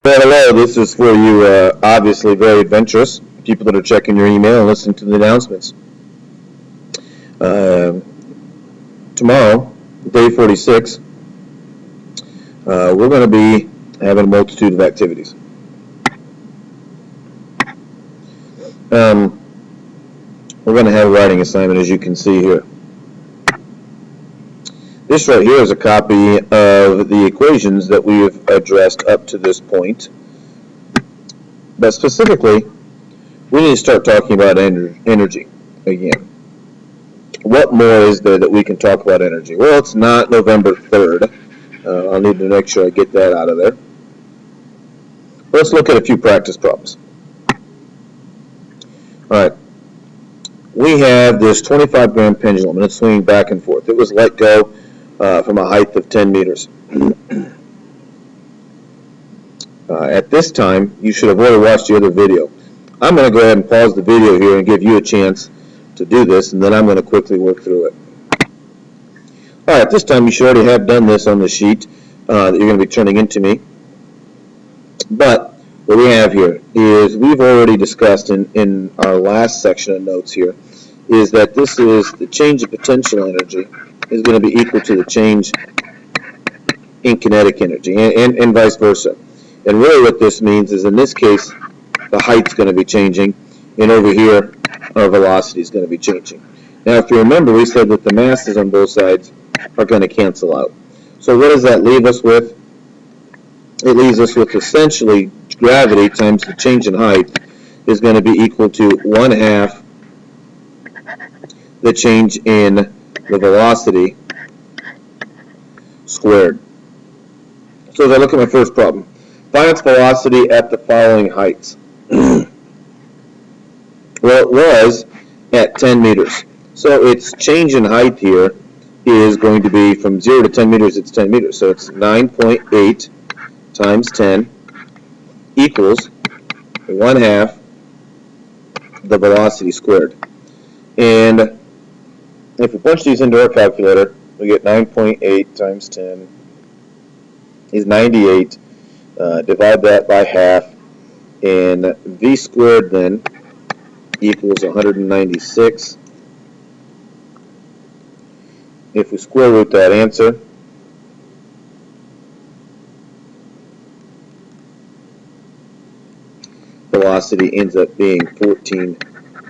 Well, hello, this is for you obviously very adventurous people that are checking your email and listening to the announcements. Tomorrow, day 46, we're going to be having a multitude of activities. We're going to have a writing assignment, as you can see here. This right here is a copy of the equations that we have addressed up to this point. But specifically, we need to start talking about energy again. What more is there that we can talk about energy? Well, it's not November 3rd. I'll need to make sure I get that out of there. Let's look at a few practice problems. All right. We have this 25-gram pendulum, and it's swinging back and forth. It was let go from a height of 10 meters. At this time, you should have already watched the other video. I'm going to go ahead and pause the video here and give you a chance to do this, and then I'm going to quickly work through it. All right, this time you should already have done this on the sheet that you're going to be turning into me. But what we have here is we've already discussed in our last section of notes here is that this is the change of potential energy is going to be equal to the change in kinetic energy and vice versa. And really what this means is in this case the height's going to be changing, and over here our velocity is going to be changing. Now if you remember, we said that the masses on both sides are going to cancel out. So what does that leave us with? It leaves us with essentially gravity times the change in height is going to be equal to 1/2 the change in the velocity squared. So as I look at my first problem, find its velocity at the following heights. Well, it was at 10 meters. So its change in height here is going to be from 0 to 10 meters, it's 10 meters. So it's 9.8 times 10 equals 1/2 the velocity squared. And if we punch these into our calculator, we get 9.8 times 10 is 98. Divide that by half, and v squared then equals 196. If we square root that answer, velocity ends up being 14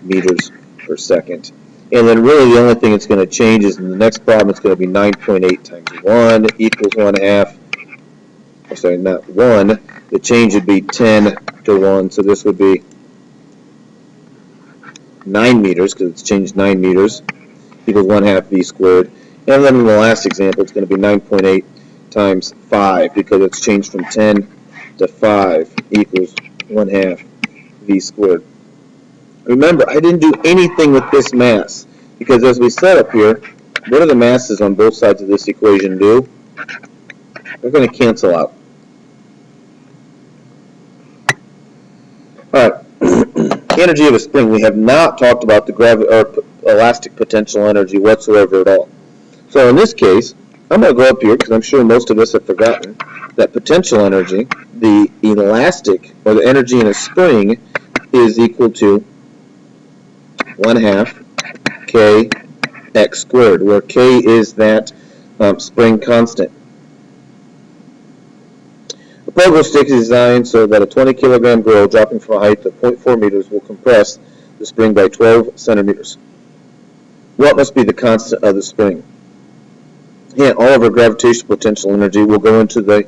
meters per second. And then really the only thing that's going to change is in the next problem it's going to be 9.8 times 1 equals 1/2. Oh, sorry, not 1. The change would be 10 to 1. So this would be 9 meters because it's changed 9 meters equals 1/2 v squared. And then in the last example it's going to be 9.8 times 5 because it's changed from 10 to 5 equals 1/2 v squared. Remember, I didn't do anything with this mass because as we set up here, what do the masses on both sides of this equation do? They're going to cancel out. All right, energy of a spring. We have not talked about the elastic potential energy whatsoever at all. So in this case, I'm going to go up here because I'm sure most of us have forgotten that potential energy, the elastic or the energy in a spring, is equal to 1/2 k x squared, where k is that spring constant. A pogo stick is designed so that a 20 kilogram girl dropping from a height of 0.4 meters will compress the spring by 12 centimeters. What must be the constant of the spring? Yeah, all of our gravitational potential energy will go into the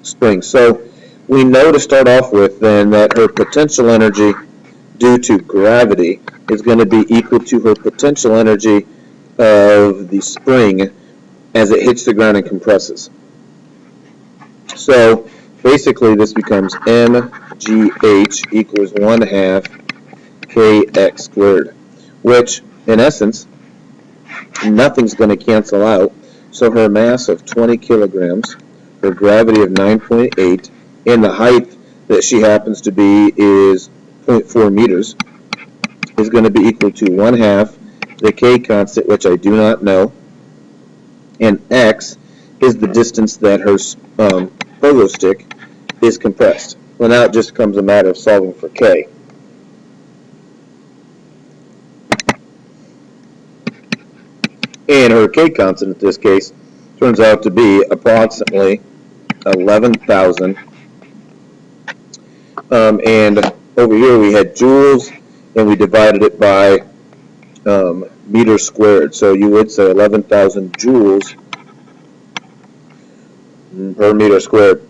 spring. So we know to start off with then that her potential energy due to gravity is going to be equal to her potential energy of the spring as it hits the ground and compresses. So basically this becomes mgh equals 1/2 kx squared, which in essence nothing's going to cancel out. So her mass of 20 kilograms, her gravity of 9.8, and the height that she happens to be is 0.4 meters is going to be equal to 1/2 the k constant, which I do not know, and x is the distance that her pogo stick is compressed. Well, now it just becomes a matter of solving for K. And her K constant in this case turns out to be approximately 11,000. And over here we had joules, and we divided it by meters squared. So you would say 11,000 joules per meter squared.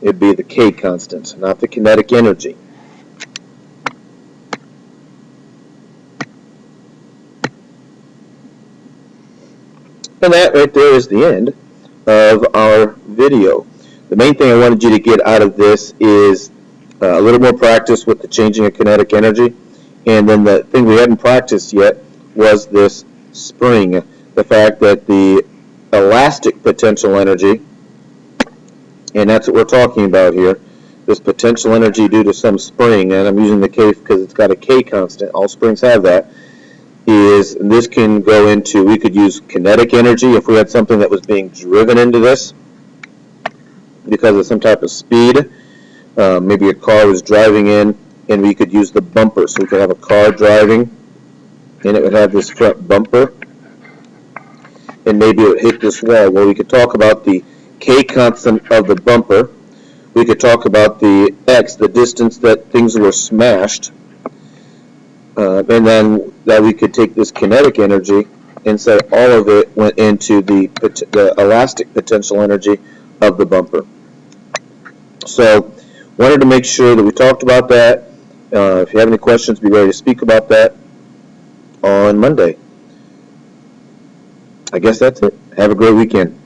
It'd be the K constant, not the kinetic energy. And that right there is the end of our video. The main thing I wanted you to get out of this is a little more practice with the changing of kinetic energy. And then the thing we hadn't practiced yet was this spring. The fact that the elastic potential energy, and that's what we're talking about here, this potential energy due to some spring, and I'm using the K because it's got a K constant, all springs have that, is, and this can go into, we could use kinetic energy if we had something that was being driven into this because of some type of speed. Maybe a car was driving in, and we could use the bumper. So we could have a car driving, and it would have this front bumper, and maybe it would hit this wall. Well, we could talk about the K constant of the bumper. We could talk about the X, the distance that things were smashed. And then that we could take this kinetic energy and say all of it went into the elastic potential energy of the bumper. So wanted to make sure that we talked about that. If you have any questions, be ready to speak about that on Monday. I guess that's it. Have a great weekend.